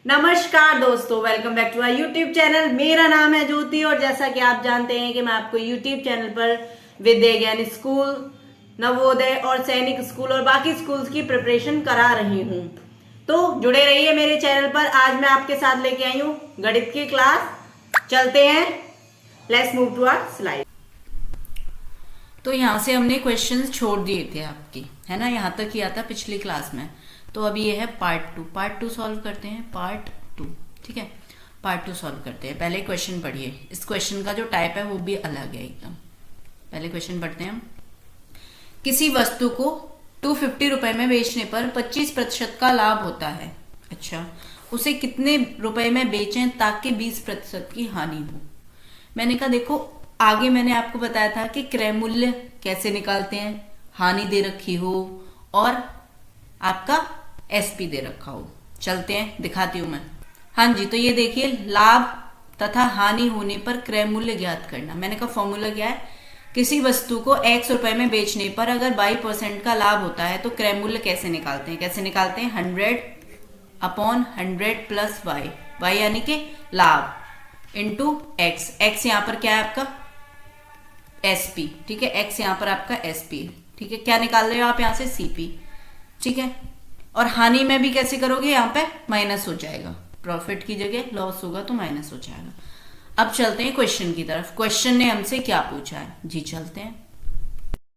नमस्कार दोस्तों, welcome back to our YouTube channel. मेरा नाम है ज्योति और जैसा कि आप जानते हैं कि मैं आपको यूट्यूब चैनल पर विद्या ज्ञान स्कूल, नवोदय और सैनिक स्कूल और बाकी स्कूल्स की प्रिपरेशन करा रही हूँ। तो जुड़े रहिए मेरे चैनल पर। आज मैं आपके साथ लेके आई हूँ गणित की क्लास। चलते हैं, let's move to our slide. तो यहाँ से हमने क्वेश्चंस छोड़ दिए थे आपकी, है ना, यहाँ तक किया था पिछली क्लास में। तो अब ये है पार्ट टू सॉल्व करते हैं। पार्ट टू, ठीक है, पार्ट टू सॉल्व करते हैं। पहले क्वेश्चन पढ़िए। इस क्वेश्चन का जो टाइप है वो भी अलग है एकदम। पहले क्वेश्चन पढ़ते हैं हम। किसी वस्तु को 250 रुपए में बेचने पर 25% का लाभ होता है। अच्छा, उसे कितने रुपए में बेचें ताकि 20% की हानि हो। मैंने कहा देखो, आगे मैंने आपको बताया था कि क्रय मूल्य कैसे निकालते हैं, हानि दे रखी हो और आपका एसपी दे रखा हो। चलते हैं, दिखाती हूं मैं। हाँ जी, तो ये देखिए, लाभ तथा हानि होने पर क्रय मूल्य ज्ञात करना। मैंने कहा फॉर्मूला क्या है, किसी वस्तु को X रुपए में बेचने पर अगर 22% का लाभ होता है तो क्रय मूल्य कैसे निकालते हैं। 100/100 प्लस y यानी कि लाभ इंटू x। x यहाँ पर क्या है आपका एसपी, ठीक है, x यहाँ पर आपका एसपी, ठीक है। क्या निकाल रहे हो आप यहाँ से सीपी, ठीक है। और हानि में भी कैसे करोगे, यहाँ पे माइनस हो जाएगा, प्रॉफिट की जगह लॉस होगा तो माइनस हो जाएगा। अब चलते हैं क्वेश्चन की तरफ। क्वेश्चन ने हमसे क्या पूछा है जी, चलते हैं।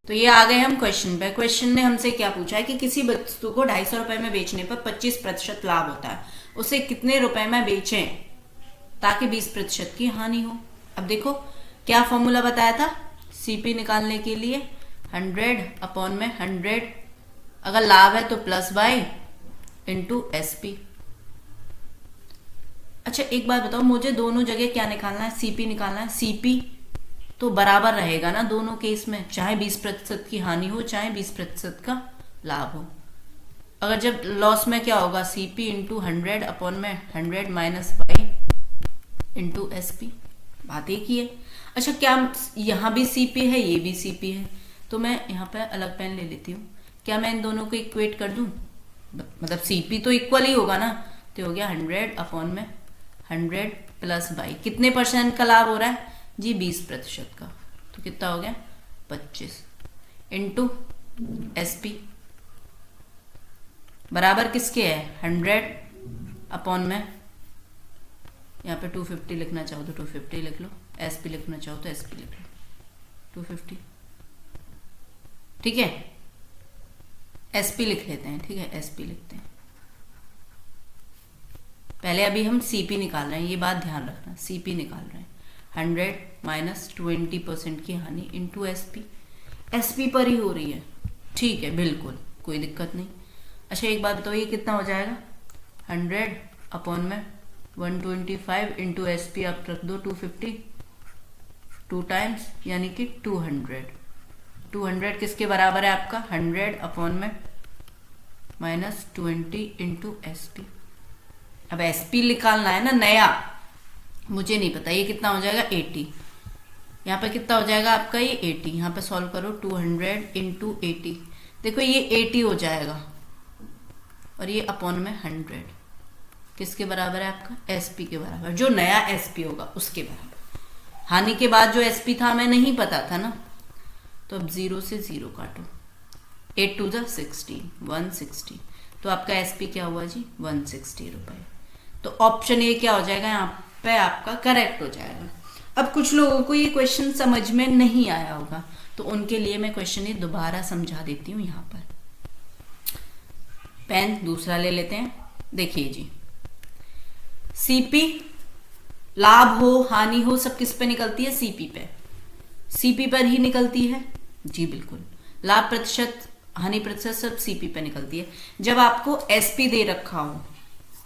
तो ये आ गए हम क्वेश्चन पे। क्वेश्चन ने हमसे क्या पूछा है कि किसी वस्तु को 250 रुपए में बेचने पर 25% लाभ होता है, उसे कितने रुपए में बेचें ताकि 20% की हानि हो। अब देखो क्या फॉर्मूला बताया था सीपी निकालने के लिए, 100/100, अगर लाभ है तो प्लस y इंटू एसपी। अच्छा एक बात बताओ, मुझे दोनों जगह क्या निकालना है, सीपी निकालना है। सीपी तो बराबर रहेगा ना दोनों केस में, चाहे 20% की हानि हो चाहे 20% का लाभ हो। अगर जब लॉस में क्या होगा, CP into 100/100 minus y into SP. बात एक ही है। अच्छा, क्या यहाँ भी सीपी है, ये भी सीपी है, तो मैं यहाँ पे अलग पेन ले लेती हूँ। क्या मैं इन दोनों को इक्वेट कर दूं, मतलब सीपी तो इक्वल ही होगा ना, तो हो गया 100/100 प्लस y। कितने परसेंट का लाभ हो रहा है जी, 20% का, तो कितना हो गया 25 इंटू एसपी बराबर किसके है 100/, यहाँ पे 250 लिखना चाहो तो 250 लिख लो, एसपी लिखना चाहो तो एसपी लिख लो, 250, ठीक है। एसपी लिख लेते हैं, ठीक है, एसपी लिखते हैं। पहले अभी हम सीपी निकाल रहे हैं, ये बात ध्यान रखना, सीपी निकाल रहे हैं। 100 माइनस 20% की हानि इंटू एसपी। एसपी पर ही हो रही है, ठीक है, बिल्कुल कोई दिक्कत नहीं। अच्छा एक बात बताओ, ये कितना हो जाएगा, 100/125 इंटू एसपी आप रख दो 250, 2 टाइम्स यानी कि 200 किसके बराबर है आपका 100/, माइनस 20 इंटू एसपी। अब एसपी निकालना है ना नया, मुझे नहीं पता, ये कितना हो जाएगा 80। यहाँ पे कितना हो जाएगा आपका ये 80, यहाँ पे सॉल्व करो 200 इंटू 80, देखो ये 80 हो जाएगा और ये अपॉन में 100 किसके बराबर है आपका एसपी के बराबर, जो नया एसपी होगा उसके बराबर। हानि के बाद जो एसपी था हमें नहीं पता था ना, तो अब 0 से 0 काटो, 8 2 16, 160, तो आपका एसपी क्या हुआ जी 160 रुपए। तो ऑप्शन ए क्या हो जाएगा यहाँ पे आपका करेक्ट हो जाएगा। अब कुछ लोगों को ये क्वेश्चन समझ में नहीं आया होगा, तो उनके लिए मैं क्वेश्चन ये दोबारा समझा देती हूँ। यहाँ पर पेन दूसरा ले लेते हैं। देखिए जी, सीपी लाभ हो हानि हो सब किस पे निकलती है, सीपी पे, सीपी पर ही निकलती है जी, बिल्कुल। लाभ प्रतिशत हानि प्रतिशत सब सीपी पे निकलती है। जब आपको एसपी दे रखा हो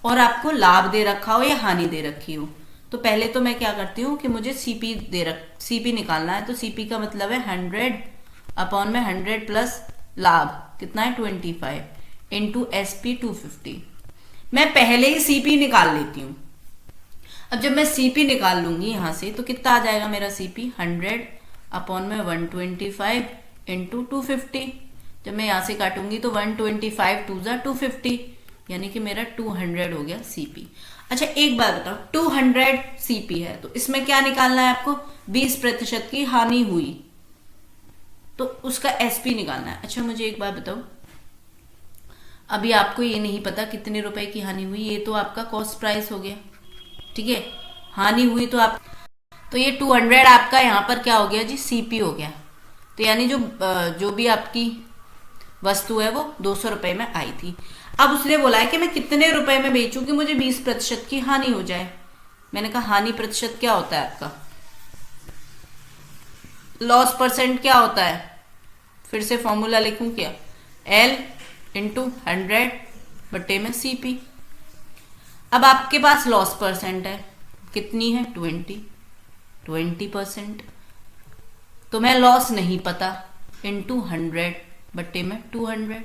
और आपको लाभ दे रखा हो या हानि दे रखी हो, तो पहले तो मैं क्या करती हूँ कि मुझे सीपी निकालना है, तो सीपी का मतलब है 100/100 प्लस लाभ कितना है 25 इंटू एसपी 250। मैं पहले ही सीपी निकाल लेती हूँ। अब जब मैं सीपी निकाल लूंगी यहां से तो कितना आ जाएगा मेरा सीपी 100/125 इंटू 250। जब मैं यहां से काटूंगी तो 125 2 250, यानी कि मेरा 200 हो गया सीपी। अच्छा एक बात बताओ, 200 सीपी है तो इसमें क्या निकालना है आपको, 20% की हानि हुई तो उसका एसपी निकालना है। अच्छा मुझे एक बात बताओ, अभी आपको ये नहीं पता कितने रुपए की हानि हुई, ये तो आपका कॉस्ट प्राइस हो गया, ठीक है। हानि हुई तो आप, तो ये 200 आपका यहाँ पर क्या हो गया जी, सीपी हो गया। तो यानी जो भी आपकी वस्तु है वो 200 रुपए में आई थी। अब उसने बोला है कि मैं कितने रुपए में बेचूं कि मुझे 20% की हानि हो जाए। मैंने कहा हानि प्रतिशत क्या होता है आपका, लॉस परसेंट क्या होता है, फिर से फॉर्मूला लिखूं क्या, L इंटू 100 बट्टे में सीपी। अब आपके पास लॉस परसेंट है, कितनी है, 20%। तो मैं लॉस नहीं पता, इंटू 100 बट्टे में 200।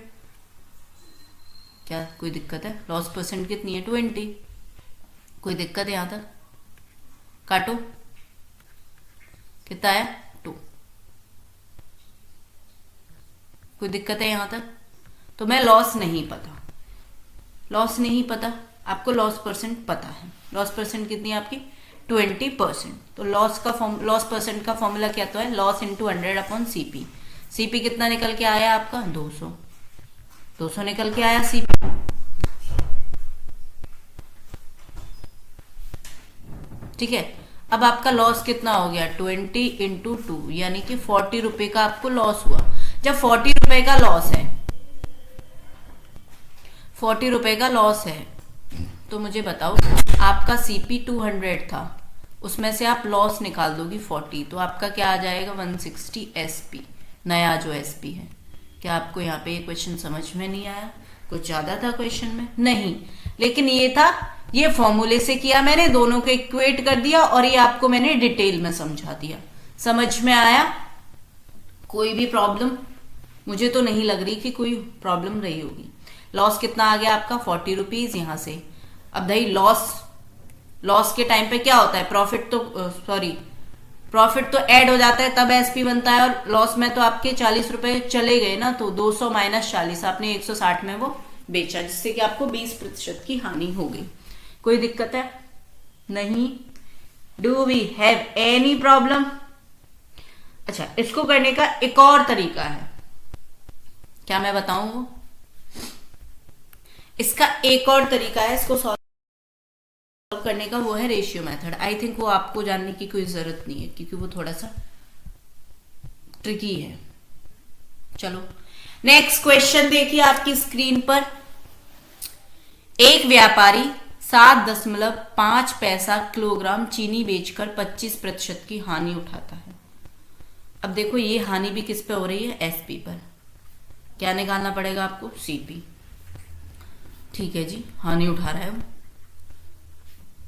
क्या कोई दिक्कत है, लॉस परसेंट कितनी है, 20। कोई दिक्कत है यहां तक, काटो, कितना है, 2। कोई दिक्कत है यहां तक। तो मैं लॉस नहीं पता, लॉस नहीं पता, आपको लॉस परसेंट पता है। लॉस परसेंट कितनी है आपकी, 20%। तो लॉस परसेंट का फॉर्मूला क्या तो है, loss into 100 upon CP. CP कितना निकल के आया आपका, 200 निकल के आया सीपी। ठीक है, अब आपका लॉस कितना हो गया, 20 इंटू 2 यानी कि 40 रुपए का आपको लॉस हुआ। जब 40 रुपए का लॉस है, 40 रुपए का लॉस है, तो मुझे बताओ आपका सीपी 200 था, उसमें से आप लॉस निकाल दोगी 40, तो आपका क्या आ जाएगा, 160 एसपी, नया जो एसपी है। क्या आपको यहाँ पे ये क्वेश्चन समझ में नहीं आया, कुछ ज्यादा था क्वेश्चन में, नहीं, लेकिन ये था, ये फॉर्मूले से किया मैंने, दोनों को इक्वेट कर दिया और ये आपको मैंने डिटेल में समझा दिया। समझ में आया, कोई भी प्रॉब्लम मुझे तो नहीं लग रही कि कोई प्रॉब्लम रही होगी। लॉस कितना आ गया आपका, 40 रुपीज यहां से। अब भाई लॉस के टाइम पे क्या होता है, प्रॉफिट तो ऐड हो जाता है तब एसपी बनता है, और लॉस में तो आपके 40 रुपए चले गए ना, तो 200 माइनस 40 आपने 160 में वो बेचा, जिससे कि आपको 20% की हानि हो गई। कोई दिक्कत है, नहीं, do we have any problem. अच्छा, इसको करने का एक और तरीका है, क्या मैं बताऊं वो, इसका एक और तरीका है इसको सॉल्व करने का, वो है रेशियो मेथड। आई थिंक वो आपको जानने की कोई जरूरत नहीं है क्योंकि वो थोड़ा सा ट्रिकी है। चलो नेक्स्ट क्वेश्चन देखिए आपकी स्क्रीन पर। एक व्यापारी 7.5 पैसा किलोग्राम चीनी बेचकर 25% की हानि उठाता है। अब देखो ये हानि भी किस पे हो रही है, एसपी पर। क्या निकालना पड़ेगा आपको, सीपी। ठीक है जी, हानि उठा रहा है वो।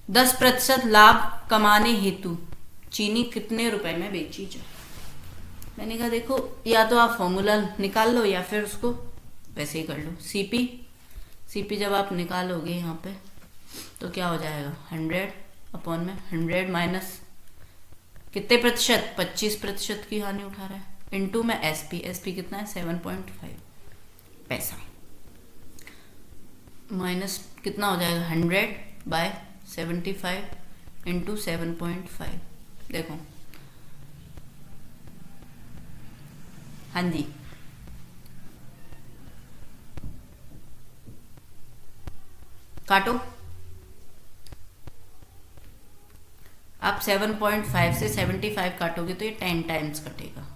10% लाभ कमाने हेतु चीनी कितने रुपए में बेची जाए। मैंने कहा देखो, या तो आप फॉर्मूला निकाल लो या फिर उसको वैसे ही कर लो। सीपी जब आप निकालोगे यहाँ पे तो क्या हो जाएगा, 100 अपॉन में 100 माइनस कितने प्रतिशत, 25% की हानि उठा रहा है, इनटू में एसपी कितना है, 7.5 पैसा, माइनस कितना हो जाएगा, 100/75 इंटू 7.5। देखो हाँ जी, काटो। आप 7.5 से 75 काटोगे तो ये 10 टाइम्स कटेगा,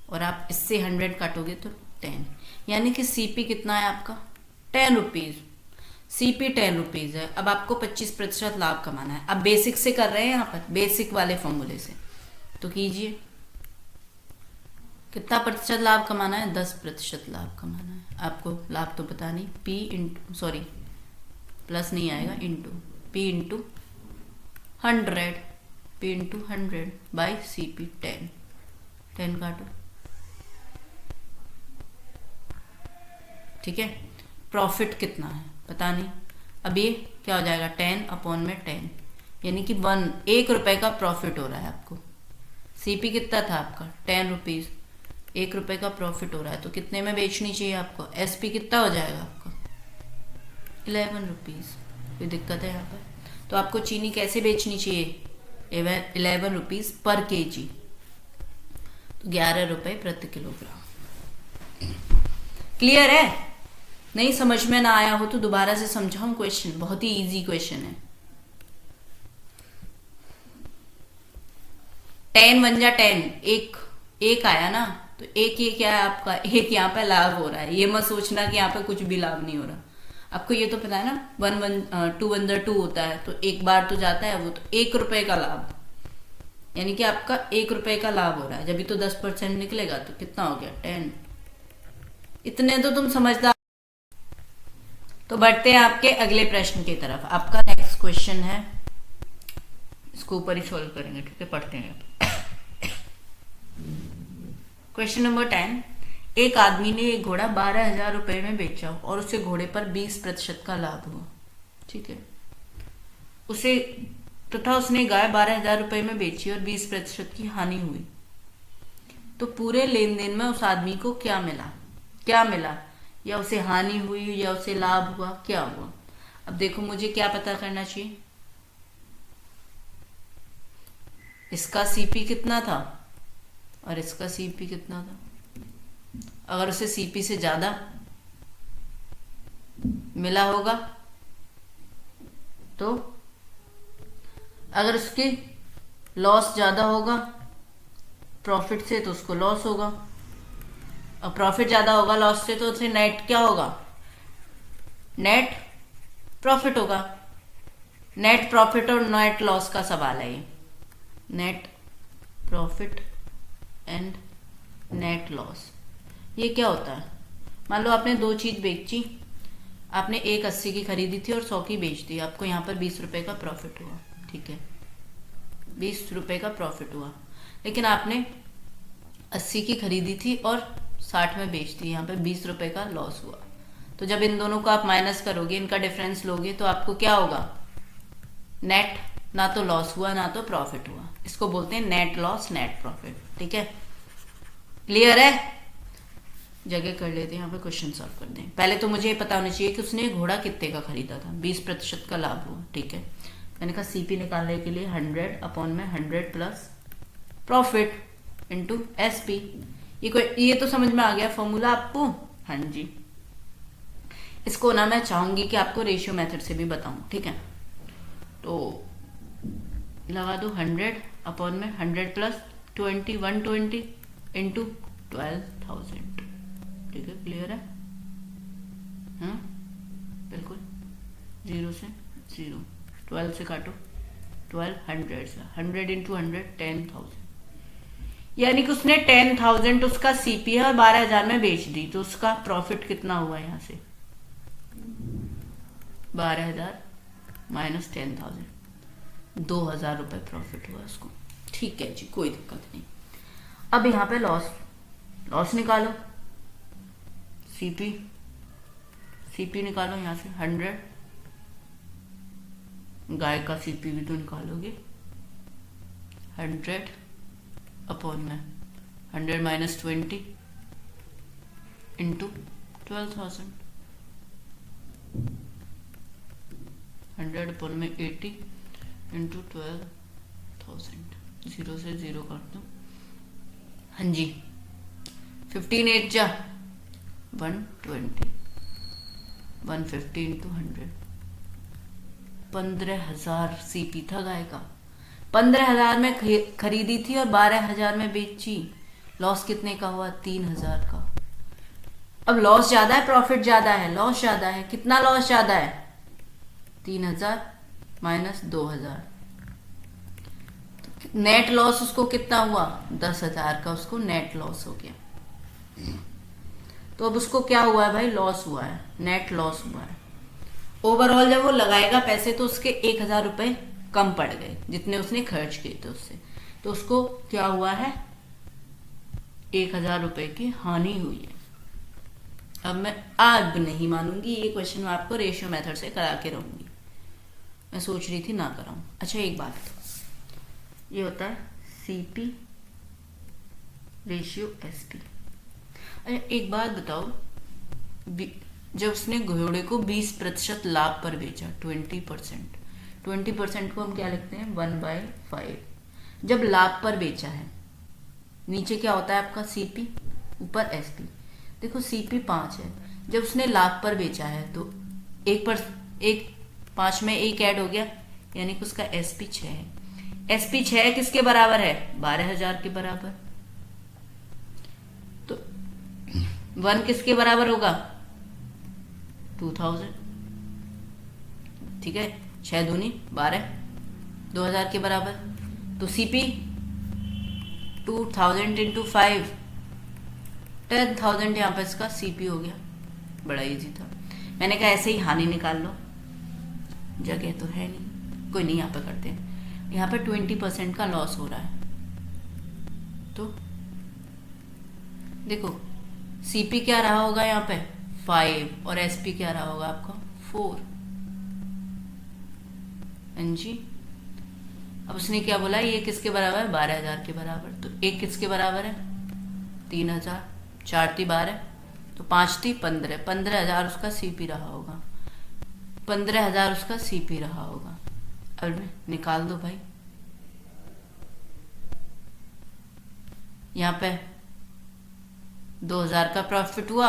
और आप इससे 100 काटोगे तो 10, यानी कि सीपी कितना है आपका, 10 रुपीज। सीपी 10 रुपीज है। अब आपको 25% लाभ कमाना है। अब बेसिक से कर रहे हैं यहाँ पर, बेसिक वाले फॉर्मूले से, तो कीजिए। कितना प्रतिशत लाभ कमाना है, 10% लाभ कमाना है आपको। लाभ तो पता नहीं, प्लस नहीं आएगा, into P into 100, P into 100 by CP 10 काटो। ठीक है, प्रॉफिट कितना है पता नहीं। अब ये क्या हो जाएगा, 10 अपॉन में 10, यानी कि 1 रुपए का प्रॉफिट हो रहा है आपको। सीपी कितना था आपका, 10 रुपीज, 1 रुपए का प्रॉफिट हो रहा है, तो कितने में बेचनी चाहिए आपको। एसपी कितना हो जाएगा आपका, 11 रुपीज़। कोई दिक्कत है यहाँ पर? तो आपको चीनी कैसे बेचनी चाहिए? 11 रुपीज़ पर केजी, तो 11 रुपये प्रति किलोग्राम। क्लियर है? नहीं समझ में ना आया हो तो दोबारा से समझाऊं क्वेश्चन, बहुत ही इजी क्वेश्चन है। 10 1 जा 10, एक आया ना, तो एक ये क्या है आपका, एक यहाँ पे लाभ हो रहा है। ये मत सोचना कि यहाँ पे कुछ भी लाभ नहीं हो रहा। आपको ये तो पता है ना, 2 1 जा 2 होता है, तो एक बार तो जाता है वो, तो 1 रुपए का लाभ, यानी कि आपका 1 रुपए का लाभ हो रहा है। जब भी तो 10% निकलेगा तो कितना हो गया, 10। इतने तो तुम समझदार। तो बढ़ते हैं आपके अगले प्रश्न की तरफ। आपका नेक्स्ट क्वेश्चन है, इसको ऊपर ही सॉल्व करेंगे, ठीक है? पढ़ते हैं। क्वेश्चन नंबर 10, एक आदमी ने एक घोड़ा 12,000 रुपए में बेचा और उसे घोड़े पर 20% का लाभ हुआ, ठीक है? उसने गाय 12,000 रुपए में बेची और 20% की हानि हुई। तो पूरे लेन देन में उस आदमी को क्या मिला, या उसे हानि हुई या उसे लाभ हुआ, क्या हुआ? अब देखो, मुझे क्या पता करना चाहिए, इसका सीपी कितना था और इसका सीपी कितना था। अगर उसे सीपी से ज्यादा मिला होगा तो, अगर उसके लॉस ज्यादा होगा प्रॉफिट से तो उसको लॉस होगा, और प्रॉफिट ज्यादा होगा लॉस से तो उसे नेट क्या होगा, नेट प्रॉफिट होगा। नेट प्रॉफिट और नेट लॉस का सवाल है ये, net profit and net loss. ये क्या होता है? मान लो आपने दो चीज बेची, आपने एक 80 की खरीदी थी और 100 की बेच दी, आपको यहाँ पर 20 रुपए का प्रॉफिट हुआ, ठीक है? 20 रुपए का प्रॉफिट हुआ, लेकिन आपने 80 की खरीदी थी और 60 में बेच दी, यहाँ पे 20 रुपए का लॉस हुआ। तो जब इन दोनों को आप माइनस करोगे, इनका डिफरेंस लोगे, तो आपको क्या होगा, नेट, ना तो लॉस हुआ ना तो प्रॉफिट हुआ। इसको बोलते हैं नेट लॉस नेट प्रॉफिट, ठीक है? क्लियर है? जगह कर लेते हैं, यहाँ पे क्वेश्चन सॉल्व करते हैं। पहले तो मुझे ये पता होना चाहिए कि उसने घोड़ा कितने का खरीदा था, 20% का लाभ हुआ, ठीक है? मैंने कहा सीपी निकालने के लिए 100 अपॉन में 100 प्लस प्रॉफिट इंटू एसपी। ये तो समझ में आ गया फॉर्मूला आपको? हाँ जी। इसको ना मैं चाहूंगी कि आपको रेशियो मेथड से भी बताऊं, ठीक है? तो लगा दो 100 अपॉन में 100 प्लस 120 इंटू 12,000, ठीक है? क्लियर है? हाँ बिल्कुल, 0 से 0, 12 से काटो, 1200 से 100 इंटू 100 10,000, यानी कि उसने 10,000 उसका सीपी है और 12,000 में बेच दी, तो उसका प्रॉफिट कितना हुआ यहाँ से, 12,000 माइनस 10,000, 2,000 रुपए प्रॉफिट हुआ उसको, ठीक है जी, कोई दिक्कत नहीं। अब यहाँ पे लॉस निकालो, सीपी निकालो यहाँ से 100, गाय का सीपी भी तो निकालोगे, 100 अपॉन में 100 माइनस 20 इंटू 12,000, 100 अपॉन में 80 इंटू 12,000, 0 से 0 कर दो, हाँ जी, 15 8 जा 120, 150 इंटू 100, 15,000 सीपी था गाय का, 15,000 में खरीदी थी और 12,000 में बेची, लॉस कितने का हुआ, 3,000 का। अब लॉस ज्यादा है प्रॉफिट ज्यादा है, लॉस ज्यादा है, कितना लॉस ज्यादा है, 3,000 माइनस 2,000, नेट लॉस उसको कितना हुआ, 10,000 का उसको नेट लॉस हो गया। तो अब उसको क्या हुआ है भाई, लॉस हुआ है, नेट लॉस हुआ है। ओवरऑल जब वो लगाएगा पैसे तो उसके 1,000 रुपए कम पड़ गए जितने उसने खर्च किए थे उससे, तो उसको क्या हुआ है, 1,000 रुपए की हानि हुई है। अब मैं अब नहीं मानूंगी, ये क्वेश्चन मैं आपको रेशियो मेथड से करा के रहूंगी, मैं सोच रही थी ना कराऊं। अच्छा एक बात, ये होता है सीपी रेशियो एसपी। अच्छा एक बात बताओ, जब उसने घोड़े को 20% लाभ पर बेचा, 20%, 20% को हम क्या लिखते हैं 1/5। जब लाभ पर बेचा है, नीचे क्या होता है आपका सीपी, ऊपर एसपी। देखो सीपी 5 है, जब उसने लाभ पर बेचा है तो 5 में 1 ऐड हो गया, यानी कि उसका एसपी 6 है। एसपी 6 किसके बराबर है, 12,000 के बराबर। तो 1 किसके बराबर होगा, 2000। ठीक है, 6 दूनी 12, 2000 के बराबर। तो सीपी 2000 इंटू 5, 10,000 यहाँ पर इसका सीपी हो गया। बड़ा इजी था, मैंने कहा ऐसे ही हानि निकाल लो, जगह तो है नहीं, कोई नहीं, यहाँ पे करते हैं। यहाँ पे 20% का लॉस हो रहा है, तो देखो सीपी क्या रहा होगा यहाँ पे 5 और एसपी क्या रहा होगा आपका 4। जी अब उसने क्या बोला, ये किसके बराबर है, 12,000 के बराबर। तो एक किसके बराबर है, 3,000, 4 थी 12, तो 5 थी 15, 15,000 उसका सीपी रहा होगा, 15,000 उसका सीपी रहा होगा। अब निकाल दो भाई, यहाँ पे 2,000 का प्रॉफिट हुआ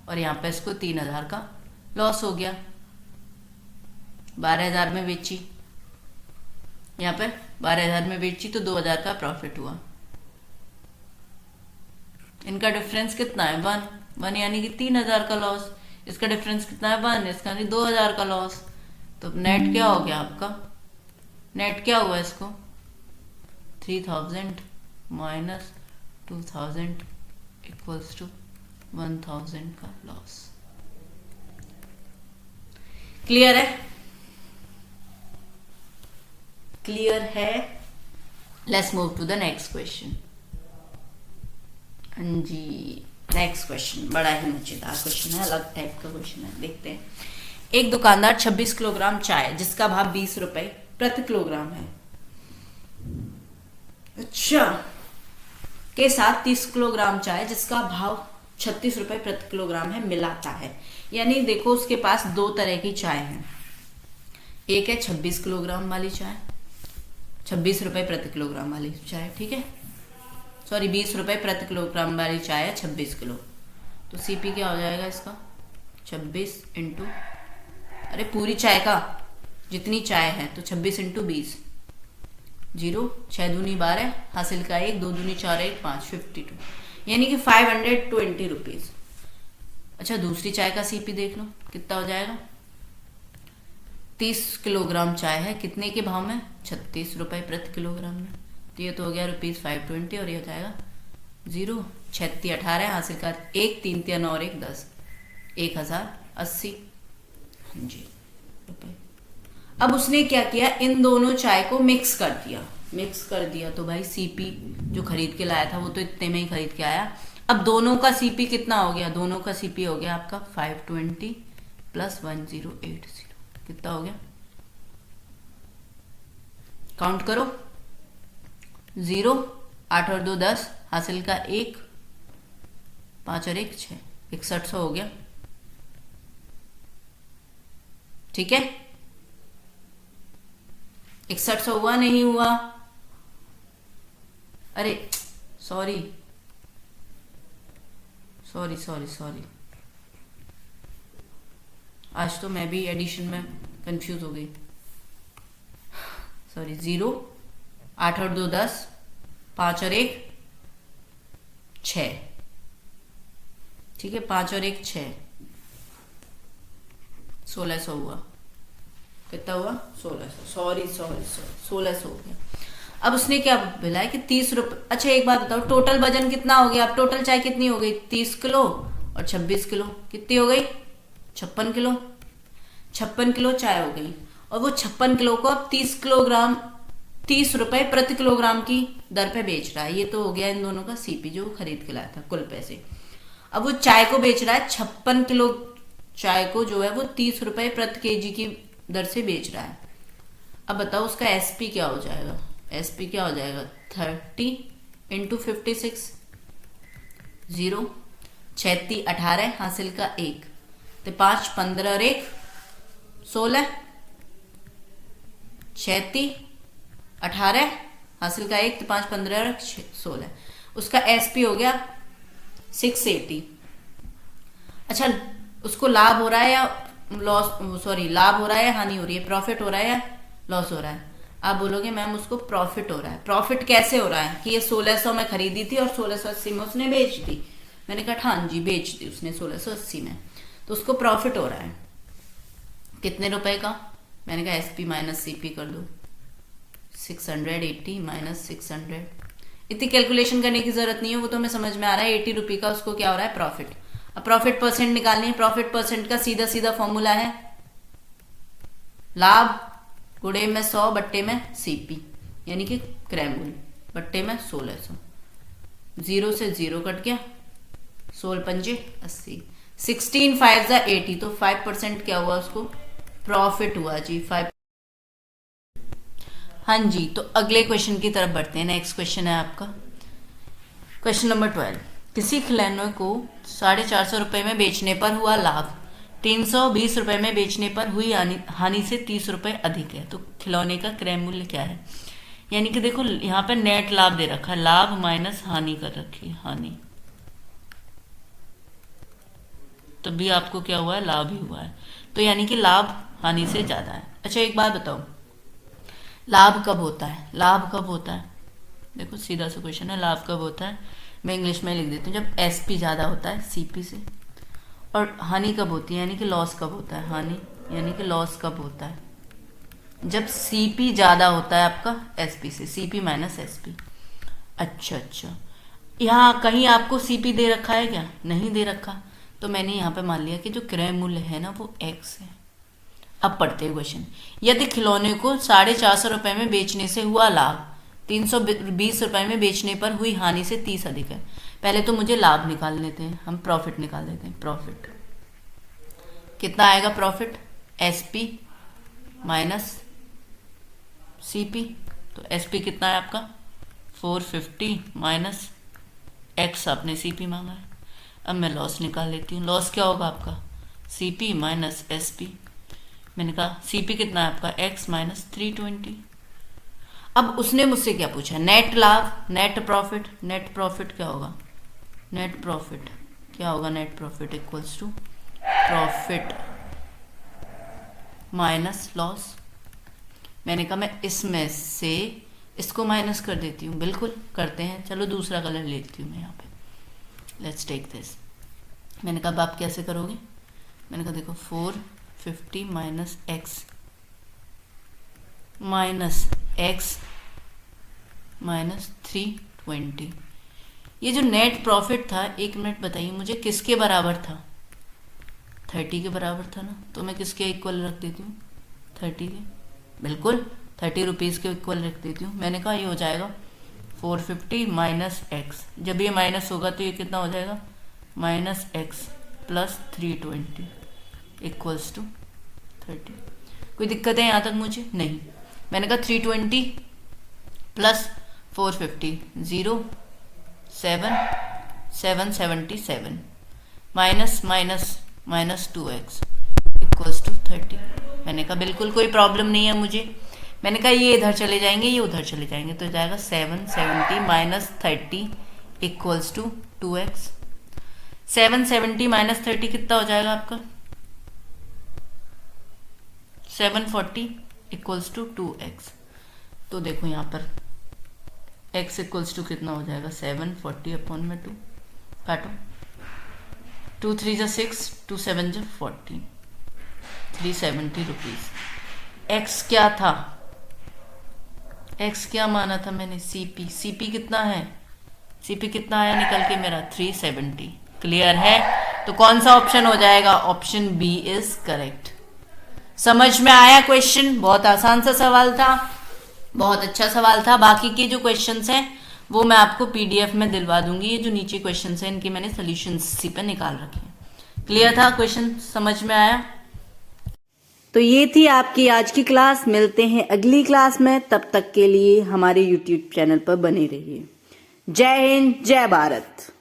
और यहाँ पे इसको 3,000 का लॉस हो गया। 12,000 में बेची, यहाँ पे 12,000 में बेची तो 2,000 का प्रॉफिट हुआ। इनका डिफरेंस कितना है 1 यानी कि 3,000 का लॉस। इसका डिफरेंस कितना है 1, इसका यानी 2,000 का लॉस। तो नेट क्या हो गया आपका, नेट क्या हुआ इसको 3,000 माइनस 2,000 इक्वल्स टू 1,000 का लॉस। क्लियर है, क्लियर है। Let's move to the next question. जी नेक्स्ट क्वेश्चन बड़ा ही मजेदार क्वेश्चन है, अलग टाइप का क्वेश्चन है, देखते हैं। एक दुकानदार 26 किलोग्राम चाय जिसका भाव 20 रुपए प्रति किलोग्राम है, अच्छा, के साथ 30 किलोग्राम चाय जिसका भाव 36 रुपए प्रति किलोग्राम है मिलाता है। यानी देखो उसके पास दो तरह की चाय है, एक है 26 किलोग्राम वाली चाय, 26 रुपए प्रति किलोग्राम वाली चाय, ठीक है, सॉरी 20 रुपए प्रति किलोग्राम वाली चाय है 26 किलो। तो सीपी क्या हो जाएगा इसका 26 इंटू, अरे पूरी चाय का जितनी चाय है तो 26 इंटू 20, 0, 6 दूनी 12, हासिल का 1, 2 दूनी 4, 1 5, 52, यानी कि 520 रुपीज। अच्छा दूसरी चाय का सीपी देख लो कितना हो जाएगा, 30 किलोग्राम चाय है, कितने के भाव में 36 रुपए प्रति किलोग्राम में, तो ये तो हो गया ₹520 और ये हो जाएगा 0, 36 18, हासिल का 1, 3 3 और 1 10, 1,080 जी रुपए। अब उसने क्या किया, इन दोनों चाय को मिक्स कर दिया, तो भाई सीपी जो खरीद के लाया था वो तो इतने में ही खरीद के आया। अब दोनों का सीपी कितना हो गया, दोनों का सीपी हो गया आपका 520 प्लस 1080, कितना हो गया, काउंट करो, 0, 8 और 2 10, हासिल का 1, 5 और 1 6, 6100 हो गया, ठीक है। 6100 हुआ नहीं हुआ, अरे सॉरी, आज तो मैं भी एडिशन में कंफ्यूज हो गई, सॉरी, 0, 8 और 2 10, 5 और 1 6, ठीक है, 5 और 1 6, 1600 हुआ, कितना हुआ 1600, सॉरी 1600 हो गया। अब उसने क्या बोला है कि 30 रुपए, अच्छा एक बात बताओ, टोटल वजन कितना हो गया, अब टोटल चाय कितनी हो गई 30 किलो और 26 किलो, कितनी हो गई 56 किलो, 56 किलो चाय हो गई। और वो 56 किलो को अब 30 रुपए प्रति किलोग्राम की दर पे बेच रहा है। ये तो हो गया इन दोनों का सीपी जो खरीद के लाया था कुल पैसे। अब वो चाय को बेच रहा है, 56 किलो चाय को जो है वो 30 रुपए प्रति केजी की दर से बेच रहा है। अब बताओ उसका एसपी क्या हो जाएगा, एसपी क्या हो जाएगा 30 इंटू 56, 0, 36 18, हासिल का 1, तो 5 15 और 1 16 36 18 हासिल का 1 तो 5 15 और 16 उसका एसपी हो गया 680। अच्छा उसको लाभ हो रहा है या लॉस, सॉरी लाभ हो रहा है या हानि हो रही है, प्रॉफिट हो रहा है या लॉस हो रहा है? आप बोलोगे मैम उसको प्रॉफिट हो रहा है। प्रॉफिट कैसे हो रहा है कि ये 1600 में खरीदी थी और 1680 में उसने बेच दी। मैंने कहा हाँ जी बेच दी उसने 1680 में, तो उसको प्रॉफिट हो रहा है। कितने रुपए का? मैंने कहा एसपी माइनस सीपी कर दो, 680 माइनस 600। इतनी कैलकुलेशन करने की जरूरत नहीं है, वो तो हमें समझ में आ रहा है। 80 रुपये का उसको क्या हो रहा है? प्रॉफिट। अब प्रॉफिट परसेंट निकालनी है। प्रॉफिट परसेंट का सीधा सीधा फॉर्मूला है लाभ गुणे में 100 बट्टे में सीपी, यानी कि क्रय मूल्य बट्टे में 1600। 0 से 0 कट गया, 16 पंजे 80, 16 5 जा 80, तो 5% क्या हुआ उसको? प्रॉफिट हुआ जी 5। हाँ जी, तो अगले क्वेश्चन की तरफ बढ़ते हैं। नेक्स्ट क्वेश्चन है आपका क्वेश्चन नंबर 12। किसी खिलौने को 450 रुपए में बेचने पर हुआ लाभ 320 रुपए में बेचने पर हुई हानि से 30 रुपए अधिक है, तो खिलौने का क्रय मूल्य क्या है? यानी कि देखो यहाँ पे नेट लाभ दे रखा है, लाभ माइनस हानि कर रखी है, हानि, तो भी आपको क्या हुआ है? लाभ ही हुआ है। तो यानी कि लाभ हानि से ज्यादा है। अच्छा एक बात बताओ, लाभ कब होता है? लाभ कब होता है? देखो सीधा सा क्वेश्चन है, लाभ कब होता है? मैं इंग्लिश में लिख देती हूँ, जब एसपी ज्यादा होता है सीपी से। और हानि कब होती है, यानी कि लॉस कब होता है? हानि यानी कि लॉस कब होता है? जब सीपी ज्यादा होता है आपका एसपी से, सीपी माइनस एसपी। अच्छा अच्छा, यहाँ कहीं आपको सीपी दे रखा है क्या? नहीं दे रखा, तो मैंने यहाँ पे मान लिया कि जो क्रय मूल्य है ना वो एक्स है। अब पढ़ते हैं क्वेश्चन। यदि खिलौने को 450 रुपए में बेचने से हुआ लाभ 320 रुपए में बेचने पर हुई हानि से 30 अधिक है। पहले तो मुझे लाभ निकाल लेते हैं, हम प्रॉफिट निकाल लेते हैं। प्रॉफिट कितना आएगा? प्रॉफिट एसपी माइनस सीपी, तो एसपी कितना है आपका? 450 माइनस एक्स, आपने सीपी मांगा है। अब मैं लॉस निकाल लेती हूँ। लॉस क्या होगा आपका? CP minus SP. मैंने कहा सीपी कितना है आपका? X minus 320। अब उसने मुझसे क्या पूछा? नेट लाभ, नेट प्रॉफिट। नेट प्रॉफिट क्या होगा? नेट प्रॉफिट क्या होगा? Net profit equals to profit minus loss. मैंने कहा मैं इसमें से इसको माइनस कर देती हूँ। बिल्कुल करते हैं, चलो दूसरा कलर लेती हूँ मैं यहाँ पे। Let's take this. मैंने कहा अब आप कैसे करोगे? मैंने कहा देखो 450 माइनस एक्स माइनस 320। ये जो नेट प्रॉफिट था, एक मिनट बताइए मुझे, किसके बराबर था? 30 के बराबर था ना, तो मैं किसके इक्वल रख देती हूँ? 30 के। बिल्कुल 30 रुपीज़ के इक्वल रख देती हूँ। मैंने कहा ये हो जाएगा 450 माइनस एक्स। जब ये माइनस होगा तो ये कितना हो जाएगा? Minus x plus 320 equals to 30। कोई दिक्कत है यहाँ तक मुझे? नहीं। मैंने कहा 320 plus 450 0 7 777 minus minus minus 2x equals to 30। मैंने कहा बिल्कुल कोई प्रॉब्लम नहीं है मुझे। मैंने कहा ये इधर चले जाएंगे, ये उधर चले जाएंगे, तो जाएगा 770 minus 30 equals to 2x। 770 minus 30 कितना हो जाएगा आपका? 740 इक्वल्स टू 2x। तो देखो यहाँ पर x इक्वल्स टू कितना हो जाएगा? 740 अपॉन में 2 काटो, 2 3 जा 6, 2 7 जा 40, 370 रुपीज। x क्या था? x क्या माना था मैंने? सीपी। सीपी कितना है? सीपी कितना आया निकल के मेरा? 370। क्लियर है? तो कौन सा ऑप्शन हो जाएगा? Option b is correct. समझ में आया क्वेश्चन? बहुत आसान सा सवाल था, बहुत अच्छा सवाल था। बाकी के जो क्वेश्चंस हैं वो मैं आपको पीडीएफ में दिलवा दूंगी। ये जो नीचे क्वेश्चंस हैं इनकी मैंने सॉल्यूशंस इसी पे निकाल रखे हैं। क्लियर था? क्वेश्चन समझ में आया? तो ये थी आपकी आज की क्लास। मिलते हैं अगली क्लास में, तब तक के लिए हमारे YouTube चैनल पर बने रहिए। जय हिंद, जय भारत।